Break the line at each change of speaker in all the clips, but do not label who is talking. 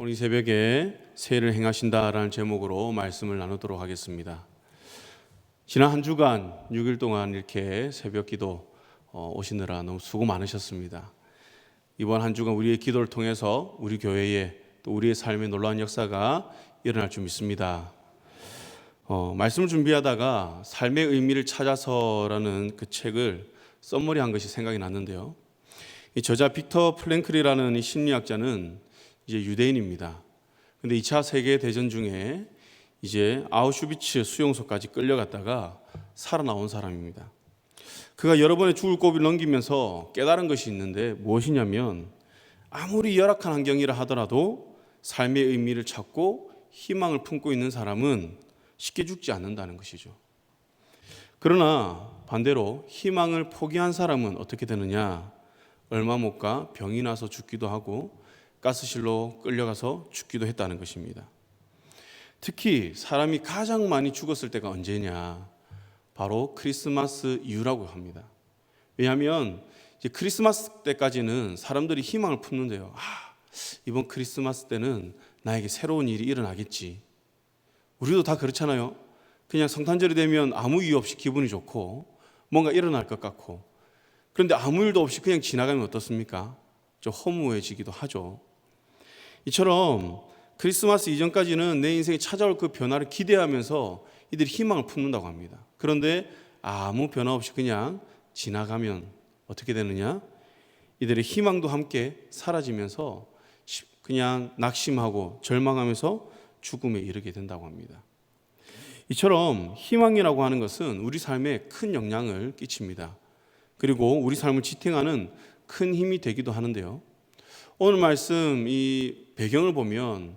오늘 이 새벽에 새해를 행하신다라는 제목으로 말씀을 나누도록 하겠습니다. 지난 한 주간 6일 동안 이렇게 새벽 기도 오시느라 너무 수고 많으셨습니다. 이번 한 주간 우리의 기도를 통해서 우리 교회에 또 우리의 삶에 놀라운 역사가 일어날 줄 믿습니다. 말씀을 준비하다가 삶의 의미를 찾아서라는 그 책을 썸머리한 것이 생각이 났는데요. 이 저자 빅터 프랭클이라는 이 심리학자는 이제 유대인입니다. 근데 2차 세계 대전 중에 이제 아우슈비츠 수용소까지 끌려갔다가 살아나온 사람입니다. 그가 여러 번의 죽을 고비를 넘기면서 깨달은 것이 있는데 무엇이냐면 아무리 열악한 환경이라 하더라도 삶의 의미를 찾고 희망을 품고 있는 사람은 쉽게 죽지 않는다는 것이죠. 그러나 반대로 희망을 포기한 사람은 어떻게 되느냐? 얼마 못 가 병이 나서 죽기도 하고 가스실로 끌려가서 죽기도 했다는 것입니다. 특히 사람이 가장 많이 죽었을 때가 언제냐? 바로 크리스마스 이후라고 합니다. 왜냐하면 이제 크리스마스 때까지는 사람들이 희망을 품는데요. 이번 크리스마스 때는 나에게 새로운 일이 일어나겠지. 우리도 다 그렇잖아요. 그냥 성탄절이 되면 아무 이유 없이 기분이 좋고 뭔가 일어날 것 같고, 그런데 아무 일도 없이 그냥 지나가면 어떻습니까? 좀 허무해지기도 하죠. 이처럼 크리스마스 이전까지는 내 인생에 찾아올 그 변화를 기대하면서 이들이 희망을 품는다고 합니다. 그런데 아무 변화 없이 그냥 지나가면 어떻게 되느냐? 이들의 희망도 함께 사라지면서 그냥 낙심하고 절망하면서 죽음에 이르게 된다고 합니다. 이처럼 희망이라고 하는 것은 우리 삶에 큰 영향을 끼칩니다. 그리고 우리 삶을 지탱하는 큰 힘이 되기도 하는데요. 오늘 말씀 이 배경을 보면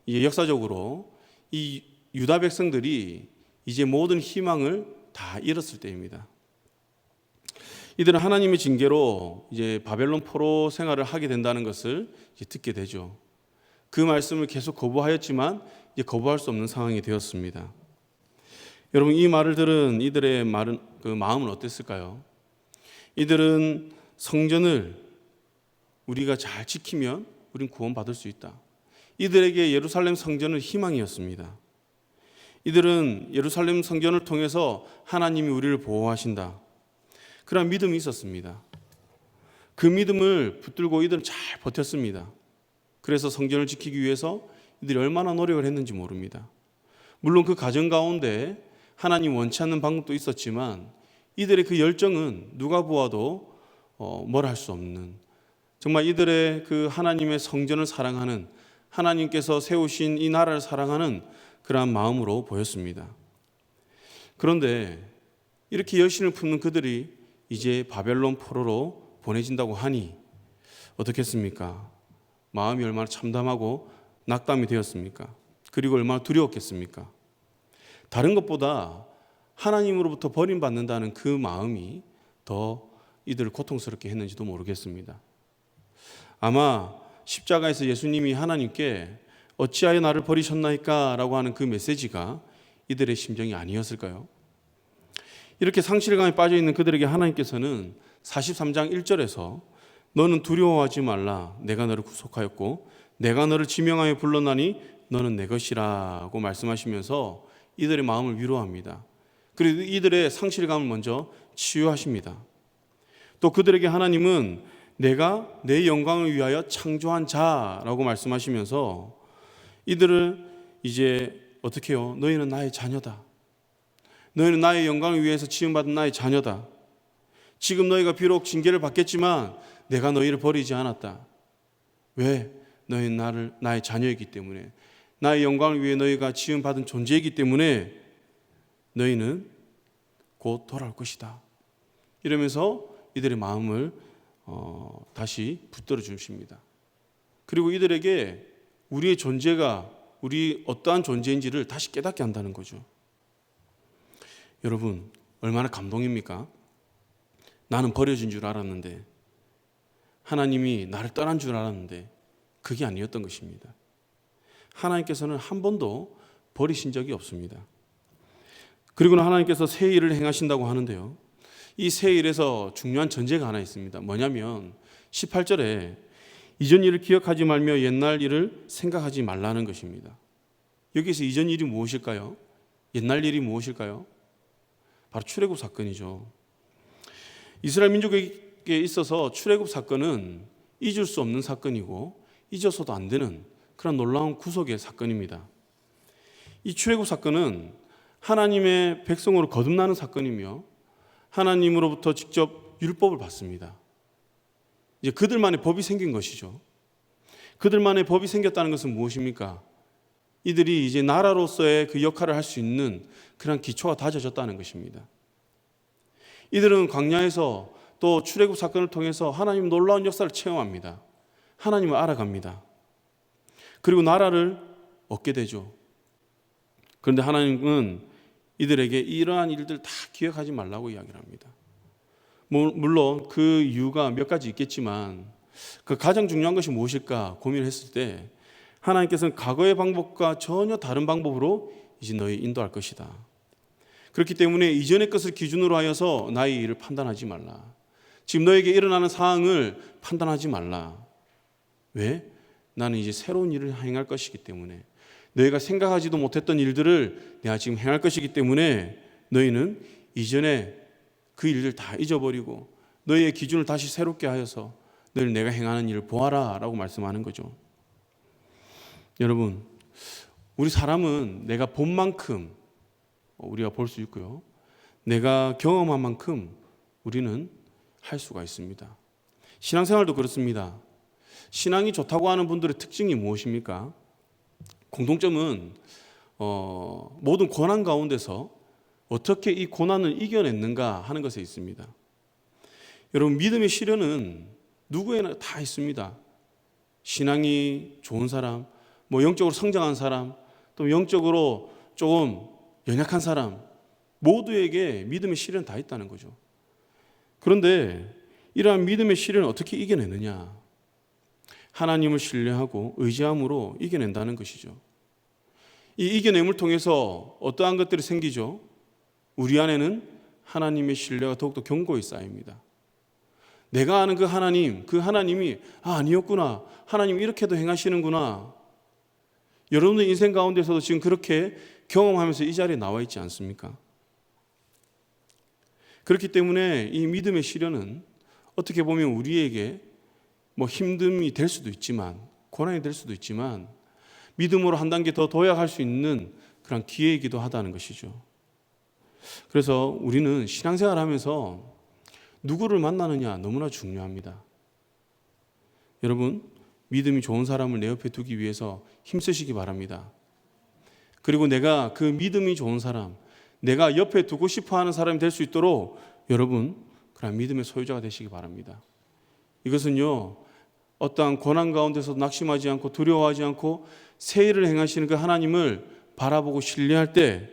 이제 역사적으로 이 유다 백성들이 이제 모든 희망을 다 잃었을 때입니다. 이들은 하나님의 징계로 이제 바벨론 포로 생활을 하게 된다는 것을 이제 듣게 되죠. 그 말씀을 계속 거부하였지만 이제 거부할 수 없는 상황이 되었습니다. 여러분, 이 말을 들은 이들의 그 마음은 어땠을까요? 이들은 성전을 우리가 잘 지키면 우린 구원받을 수 있다. 이들에게 예루살렘 성전은 희망이었습니다. 이들은 예루살렘 성전을 통해서 하나님이 우리를 보호하신다. 그런 믿음이 있었습니다. 그 믿음을 붙들고 이들은 잘 버텼습니다. 그래서 성전을 지키기 위해서 이들이 얼마나 노력을 했는지 모릅니다. 물론 그 과정 가운데 하나님 원치 않는 방법도 있었지만 이들의 그 열정은 누가 보아도 뭘 할 수 없는, 정말 이들의 그 하나님의 성전을 사랑하는, 하나님께서 세우신 이 나라를 사랑하는 그러한 마음으로 보였습니다. 그런데 이렇게 열심을 품는 그들이 이제 바벨론 포로로 보내진다고 하니 어떻겠습니까? 마음이 얼마나 참담하고 낙담이 되었습니까? 그리고 얼마나 두려웠겠습니까? 다른 것보다 하나님으로부터 버림받는다는 그 마음이 더 이들을 고통스럽게 했는지도 모르겠습니다. 아마 십자가에서 예수님이 하나님께 어찌하여 나를 버리셨나이까 라고 하는 그 메시지가 이들의 심정이 아니었을까요? 이렇게 상실감에 빠져있는 그들에게 하나님께서는 43장 1절에서 너는 두려워하지 말라, 내가 너를 구속하였고 내가 너를 지명하여 불렀나니 너는 내 것이라고 말씀하시면서 이들의 마음을 위로합니다. 그리고 이들의 상실감을 먼저 치유하십니다. 또 그들에게 하나님은 내가 내 영광을 위하여 창조한 자라고 말씀하시면서 이들을 이제 어떻게 해요? 너희는 나의 자녀다. 너희는 나의 영광을 위해서 지음받은 나의 자녀다. 지금 너희가 비록 징계를 받겠지만 내가 너희를 버리지 않았다. 왜? 너희는 나의 자녀이기 때문에, 나의 영광을 위해 너희가 지음받은 존재이기 때문에 너희는 곧 돌아올 것이다. 이러면서 이들의 마음을 다시 붙들어 주십니다. 그리고 이들에게 우리의 존재가 우리 어떠한 존재인지를 다시 깨닫게 한다는 거죠. 여러분, 얼마나 감동입니까? 나는 버려진 줄 알았는데, 하나님이 나를 떠난 줄 알았는데 그게 아니었던 것입니다. 하나님께서는 한 번도 버리신 적이 없습니다. 그리고는 하나님께서 새 일을 행하신다고 하는데요, 이 새 일에서 중요한 전제가 하나 있습니다. 뭐냐면 18절에 이전 일을 기억하지 말며 옛날 일을 생각하지 말라는 것입니다. 여기서 이전 일이 무엇일까요? 옛날 일이 무엇일까요? 바로 출애굽 사건이죠. 이스라엘 민족에게 있어서 출애굽 사건은 잊을 수 없는 사건이고 잊어서도 안 되는 그런 놀라운 구속의 사건입니다. 이 출애굽 사건은 하나님의 백성으로 거듭나는 사건이며 하나님으로부터 직접 율법을 받습니다. 이제 그들만의 법이 생긴 것이죠. 그들만의 법이 생겼다는 것은 무엇입니까? 이들이 이제 나라로서의 그 역할을 할 수 있는 그런 기초가 다져졌다는 것입니다. 이들은 광야에서 또 출애굽 사건을 통해서 하나님 놀라운 역사를 체험합니다. 하나님을 알아갑니다. 그리고 나라를 얻게 되죠. 그런데 하나님은 이들에게 이러한 일들 다 기억하지 말라고 이야기를 합니다. 물론 그 이유가 몇 가지 있겠지만 그 가장 중요한 것이 무엇일까 고민했을 때 하나님께서는 과거의 방법과 전혀 다른 방법으로 이제 너희 인도할 것이다. 그렇기 때문에 이전의 것을 기준으로 하여서 나의 일을 판단하지 말라. 지금 너에게 일어나는 상황을 판단하지 말라. 왜? 나는 이제 새로운 일을 행할 것이기 때문에, 너희가 생각하지도 못했던 일들을 내가 지금 행할 것이기 때문에 너희는 이전에 그 일들 다 잊어버리고 너희의 기준을 다시 새롭게 하여서 늘 내가 행하는 일을 보아라 라고 말씀하는 거죠. 여러분, 우리 사람은 내가 본 만큼 우리가 볼 수 있고요, 내가 경험한 만큼 우리는 할 수가 있습니다. 신앙생활도 그렇습니다. 신앙이 좋다고 하는 분들의 특징이 무엇입니까? 공통점은 모든 고난 가운데서 어떻게 이 고난을 이겨냈는가 하는 것에 있습니다. 여러분, 믿음의 시련은 누구에나 다 있습니다. 신앙이 좋은 사람, 영적으로 성장한 사람, 또 영적으로 조금 연약한 사람, 모두에게 믿음의 시련은 다 있다는 거죠. 그런데 이러한 믿음의 시련을 어떻게 이겨내느냐? 하나님을 신뢰하고 의지함으로 이겨낸다는 것이죠. 이 이겨냄을 통해서 어떠한 것들이 생기죠? 우리 안에는 하나님의 신뢰가 더욱더 견고히 쌓입니다. 내가 아는 그 하나님이 아니었구나, 하나님이 이렇게도 행하시는구나. 여러분의 인생 가운데서도 지금 그렇게 경험하면서 이 자리에 나와 있지 않습니까? 그렇기 때문에 이 믿음의 시련은 어떻게 보면 우리에게 힘듦이 될 수도 있지만, 고난이 될 수도 있지만, 믿음으로 한 단계 더 도약할 수 있는 그런 기회이기도 하다는 것이죠. 그래서 우리는 신앙생활 하면서 누구를 만나느냐 너무나 중요합니다. 여러분, 믿음이 좋은 사람을 내 옆에 두기 위해서 힘쓰시기 바랍니다. 그리고 내가 그 믿음이 좋은 사람, 내가 옆에 두고 싶어 하는 사람이 될 수 있도록 여러분, 그런 믿음의 소유자가 되시기 바랍니다. 이것은요, 어떠한 고난 가운데서 낙심하지 않고 두려워하지 않고 새 일을 행하시는 그 하나님을 바라보고 신뢰할 때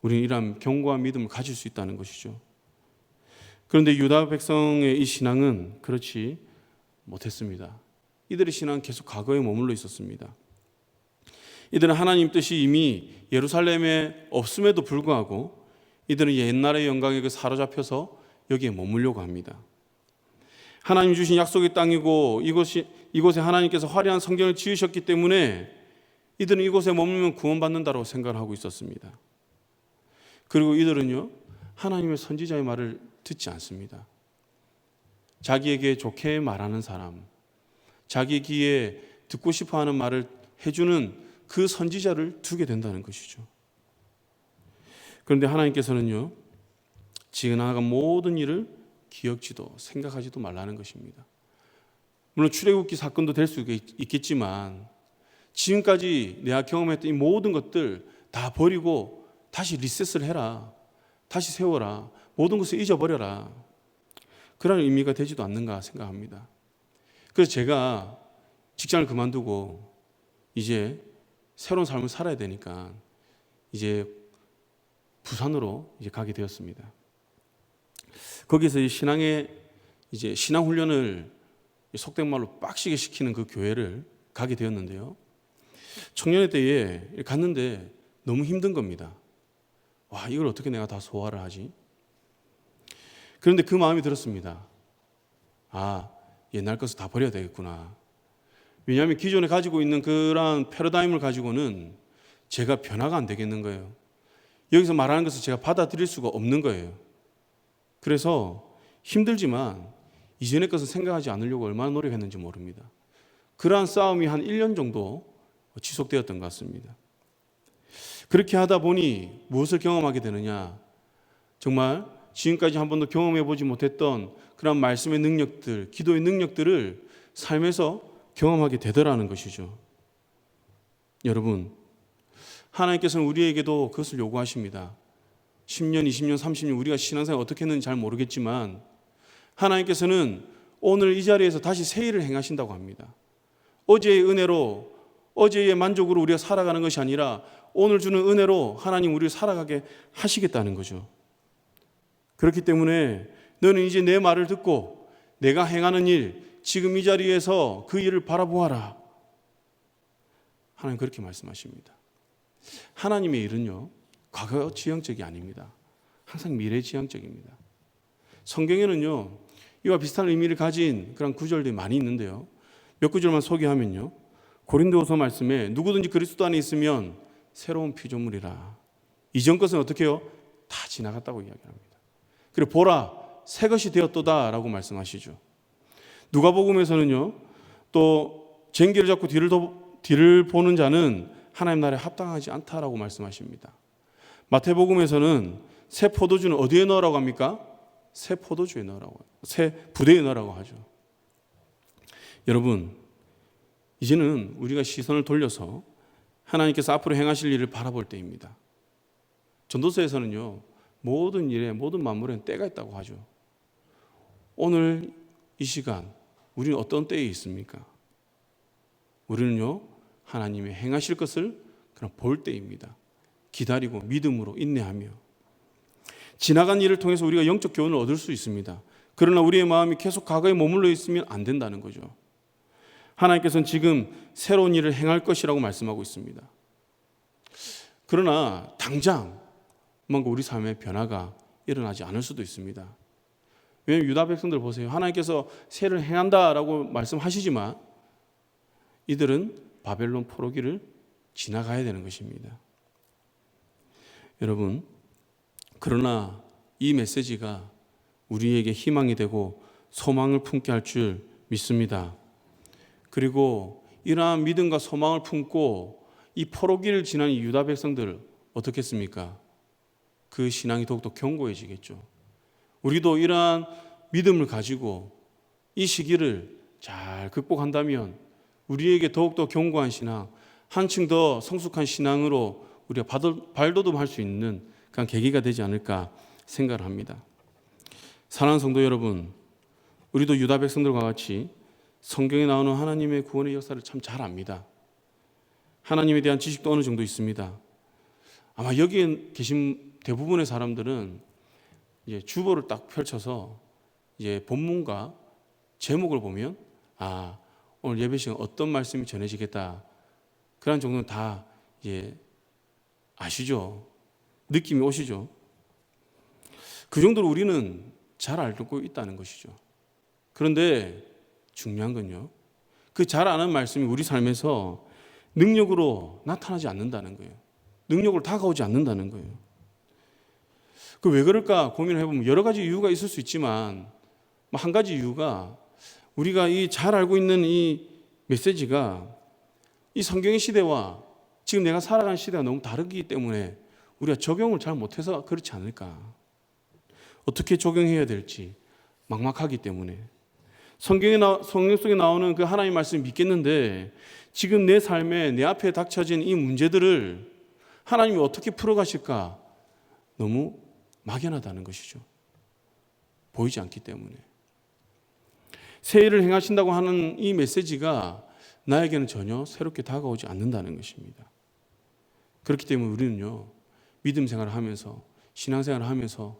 우리는 이러한 견고한 믿음을 가질 수 있다는 것이죠. 그런데 유다 백성의 이 신앙은 그렇지 못했습니다. 이들의 신앙은 계속 과거에 머물러 있었습니다. 이들은 하나님 뜻이 이미 예루살렘에 없음에도 불구하고 이들은 옛날의 영광에 사로잡혀서 여기에 머물려고 합니다. 하나님 주신 약속의 땅이고 이곳에 하나님께서 화려한 성전을 지으셨기 때문에 이들은 이곳에 머물면 구원받는다고 생각을 하고 있었습니다. 그리고 이들은요, 하나님의 선지자의 말을 듣지 않습니다. 자기에게 좋게 말하는 사람, 자기 귀에 듣고 싶어하는 말을 해주는 그 선지자를 두게 된다는 것이죠. 그런데 하나님께서는요, 지나간 모든 일을 기억지도 생각하지도 말라는 것입니다. 물론 출애굽기 사건도 될 수 있겠지만 지금까지 내가 경험했던 이 모든 것들 다 버리고 다시 리셋을 해라, 다시 세워라, 모든 것을 잊어버려라, 그런 의미가 되지도 않는가 생각합니다. 그래서 제가 직장을 그만두고 이제 새로운 삶을 살아야 되니까 이제 부산으로 이제 가게 되었습니다. 거기서 신앙 훈련을 속된 말로 빡시게 시키는 그 교회를 가게 되었는데요. 청년회 때에 갔는데 너무 힘든 겁니다. 와, 이걸 어떻게 내가 다 소화를 하지? 그런데 그 마음이 들었습니다. 옛날 것을 다 버려야 되겠구나. 왜냐하면 기존에 가지고 있는 그러한 패러다임을 가지고는 제가 변화가 안 되겠는 거예요. 여기서 말하는 것을 제가 받아들일 수가 없는 거예요. 그래서 힘들지만 이전의 것을 생각하지 않으려고 얼마나 노력했는지 모릅니다. 그러한 싸움이 한 1년 정도 지속되었던 것 같습니다. 그렇게 하다 보니 무엇을 경험하게 되느냐? 정말 지금까지 한 번도 경험해 보지 못했던 그런 말씀의 능력들, 기도의 능력들을 삶에서 경험하게 되더라는 것이죠. 여러분, 하나님께서는 우리에게도 그것을 요구하십니다. 10년, 20년, 30년 우리가 신앙생활 어떻게 했는지 잘 모르겠지만 하나님께서는 오늘 이 자리에서 다시 새 일을 행하신다고 합니다. 어제의 은혜로, 어제의 만족으로 우리가 살아가는 것이 아니라 오늘 주는 은혜로 하나님 우리를 살아가게 하시겠다는 거죠. 그렇기 때문에 너는 이제 내 말을 듣고 내가 행하는 일, 지금 이 자리에서 그 일을 바라보아라. 하나님 그렇게 말씀하십니다. 하나님의 일은요, 과거 지향적이 아닙니다. 항상 미래 지향적입니다. 성경에는요, 이와 비슷한 의미를 가진 그런 구절들이 많이 있는데요. 몇 구절만 소개하면요. 고린도후서 말씀에 누구든지 그리스도 안에 있으면 새로운 피조물이라. 이전 것은 어떻게 해요? 다 지나갔다고 이야기합니다. 그리고 보라, 새 것이 되었도다라고 말씀하시죠. 누가복음에서는요, 또 쟁기를 잡고 뒤를 보는 자는 하나님 나라에 합당하지 않다라고 말씀하십니다. 마태복음에서는 새 포도주는 어디에 넣으라고 합니까? 새 포도주에 넣으라고, 새 부대에 넣으라고 하죠. 여러분, 이제는 우리가 시선을 돌려서 하나님께서 앞으로 행하실 일을 바라볼 때입니다. 전도서에서는요, 모든 일에, 모든 만물에는 때가 있다고 하죠. 오늘 이 시간 우리는 어떤 때에 있습니까? 우리는요, 하나님의 행하실 것을 그냥 볼 때입니다. 기다리고 믿음으로 인내하며. 지나간 일을 통해서 우리가 영적 교훈을 얻을 수 있습니다. 그러나 우리의 마음이 계속 과거에 머물러 있으면 안 된다는 거죠. 하나님께서는 지금 새로운 일을 행할 것이라고 말씀하고 있습니다. 그러나 당장 뭔가 우리 삶의 변화가 일어나지 않을 수도 있습니다. 왜냐하면 유다 백성들 보세요. 하나님께서 새를 행한다라고 말씀하시지만 이들은 바벨론 포로기를 지나가야 되는 것입니다. 여러분, 그러나 이 메시지가 우리에게 희망이 되고 소망을 품게 할 줄 믿습니다. 그리고 이러한 믿음과 소망을 품고 이 포로기를 지난 이 유다 백성들 어떻게 했습니까? 그 신앙이 더욱더 견고해지겠죠. 우리도 이러한 믿음을 가지고 이 시기를 잘 극복한다면 우리에게 더욱더 견고한 신앙, 한층 더 성숙한 신앙으로 우리가 발돋움할 수 있는 그런 계기가 되지 않을까 생각을 합니다. 사랑하는 성도 여러분, 우리도 유다 백성들과 같이 성경에 나오는 하나님의 구원의 역사를 참 잘 압니다. 하나님에 대한 지식도 어느 정도 있습니다. 아마 여기에 계신 대부분의 사람들은 이제 주보를 딱 펼쳐서 이제 본문과 제목을 보면 오늘 예배 시간 어떤 말씀이 전해지겠다, 그런 정도는 다 이제 아시죠? 느낌이 오시죠? 그 정도로 우리는 잘 알고 있다는 것이죠. 그런데 중요한 건요, 그 잘 아는 말씀이 우리 삶에서 능력으로 나타나지 않는다는 거예요. 능력으로 다가오지 않는다는 거예요. 그 왜 그럴까 고민을 해보면 여러 가지 이유가 있을 수 있지만 한 가지 이유가 우리가 이 잘 알고 있는 이 메시지가 이 성경의 시대와 지금 내가 살아가는 시대가 너무 다르기 때문에 우리가 적용을 잘 못해서 그렇지 않을까. 어떻게 적용해야 될지 막막하기 때문에. 성경 속에 나오는 그 하나님의 말씀을 믿겠는데 지금 내 삶에 내 앞에 닥쳐진 이 문제들을 하나님이 어떻게 풀어가실까 너무 막연하다는 것이죠. 보이지 않기 때문에. 새 일을 행하신다고 하는 이 메시지가 나에게는 전혀 새롭게 다가오지 않는다는 것입니다. 그렇기 때문에 우리는요, 믿음 생활을 하면서, 신앙생활을 하면서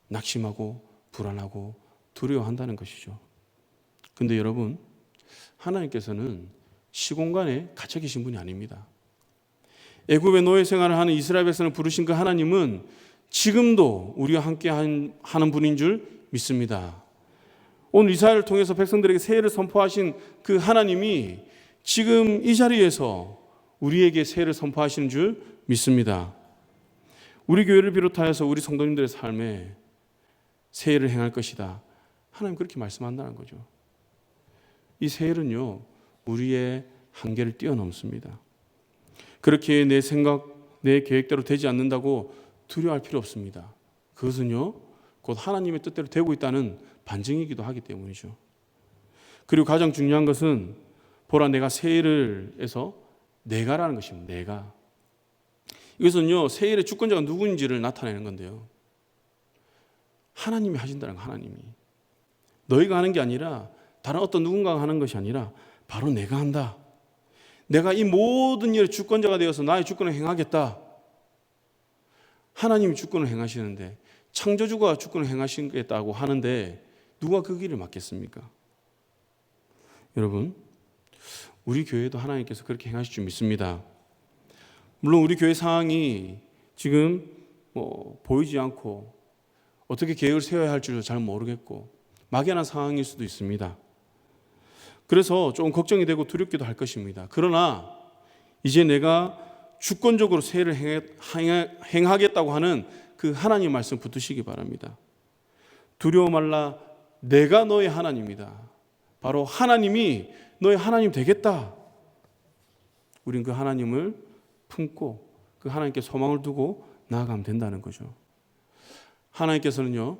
낙심하고 불안하고 두려워한다는 것이죠. 근데 여러분, 하나님께서는 시공간에 갇혀 계신 분이 아닙니다. 애굽의 노예 생활을 하는 이스라엘 백성을 부르신 그 하나님은 지금도 우리와 함께 하는 분인 줄 믿습니다. 오늘 이사야를 통해서 백성들에게 새해를 선포하신 그 하나님이 지금 이 자리에서 우리에게 새해를 선포하시는 줄 믿습니다. 우리 교회를 비롯하여서 우리 성도님들의 삶에 새해를 행할 것이다. 하나님 그렇게 말씀한다는 거죠. 이 새해는요, 우리의 한계를 뛰어넘습니다. 그렇게 내 생각, 내 계획대로 되지 않는다고 두려워할 필요 없습니다. 그것은요, 곧 하나님의 뜻대로 되고 있다는 반증이기도 하기 때문이죠. 그리고 가장 중요한 것은 보라 내가 새해를 해서 내가라는 것입니다. 내가. 이것은요, 새해의 주권자가 누구인지를 나타내는 건데요. 하나님이 하신다는 거, 하나님이. 너희가 하는 게 아니라 다른 어떤 누군가가 하는 것이 아니라 바로 내가 한다. 내가 이 모든 일의 주권자가 되어서 나의 주권을 행하겠다. 하나님이 주권을 행하시는데, 창조주가 주권을 행하시겠다고 하는데 누가 그 길을 막겠습니까? 여러분, 우리 교회도 하나님께서 그렇게 행하실 줄 믿습니다. 물론 우리 교회 상황이 지금 보이지 않고 어떻게 계획을 세워야 할지도 잘 모르겠고 막연한 상황일 수도 있습니다. 그래서 좀 걱정이 되고 두렵기도 할 것입니다. 그러나 이제 내가 주권적으로 새해를 행하겠다고 하는 그 하나님 말씀 붙드시기 바랍니다. 두려워 말라, 내가 너의 하나님이다. 바로 하나님이 너의 하나님 되겠다. 우린 그 하나님을 품고 그 하나님께 소망을 두고 나아가면 된다는 거죠. 하나님께서는요,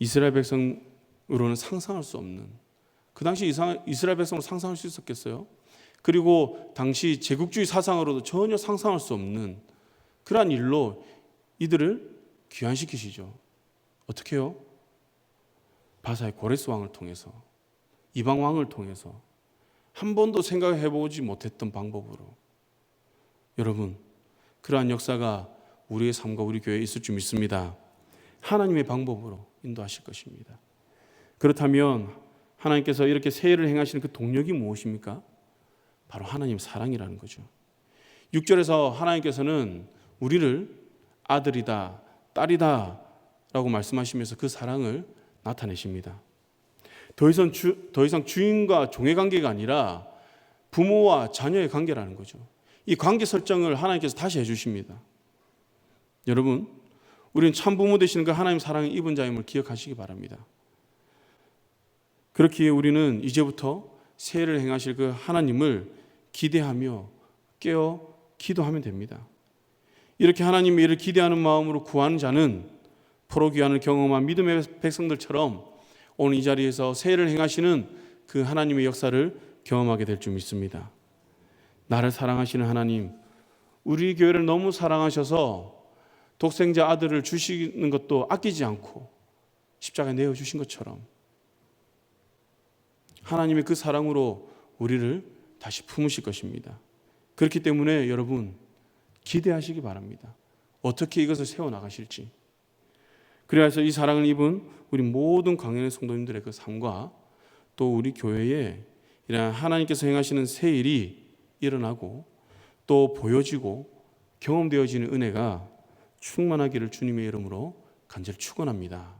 이스라엘 백성으로는 상상할 수 없는, 그 당시 이스라엘 백성으로 상상할 수 있었겠어요? 그리고 당시 제국주의 사상으로도 전혀 상상할 수 없는 그러한 일로 이들을 귀환시키시죠. 어떻게 해요? 바사의 고레스 왕을 통해서, 이방 왕을 통해서 한 번도 생각해보지 못했던 방법으로. 여러분, 그러한 역사가 우리의 삶과 우리 교회에 있을 줄 믿습니다. 하나님의 방법으로 인도하실 것입니다. 그렇다면 하나님께서 이렇게 새해를 행하시는 그 동력이 무엇입니까? 바로 하나님의 사랑이라는 거죠. 6절에서 하나님께서는 우리를 아들이다, 딸이다 라고 말씀하시면서 그 사랑을 나타내십니다. 더 이상 주인과 종의 관계가 아니라 부모와 자녀의 관계라는 거죠. 이 관계 설정을 하나님께서 다시 해주십니다. 여러분, 우리는 참 부모 되시는 그 하나님 사랑의 입은 자임을 기억하시기 바랍니다. 그렇기에 우리는 이제부터 새해를 행하실 그 하나님을 기대하며 깨어 기도하면 됩니다. 이렇게 하나님의 일을 기대하는 마음으로 구하는 자는 포로 귀환을 경험한 믿음의 백성들처럼 오늘 이 자리에서 새해를 행하시는 그 하나님의 역사를 경험하게 될 줄 믿습니다. 나를 사랑하시는 하나님, 우리 교회를 너무 사랑하셔서 독생자 아들을 주시는 것도 아끼지 않고 십자가에 내어주신 것처럼 하나님의 그 사랑으로 우리를 다시 품으실 것입니다. 그렇기 때문에 여러분, 기대하시기 바랍니다. 어떻게 이것을 세워나가실지. 그래서 이 사랑을 입은 우리 모든 강연의 성도님들의 그 삶과 또 우리 교회에 이러한 하나님께서 행하시는 새 일이 일어나고 또 보여지고 경험되어지는 은혜가 충만하기를 주님의 이름으로 간절히 축원합니다.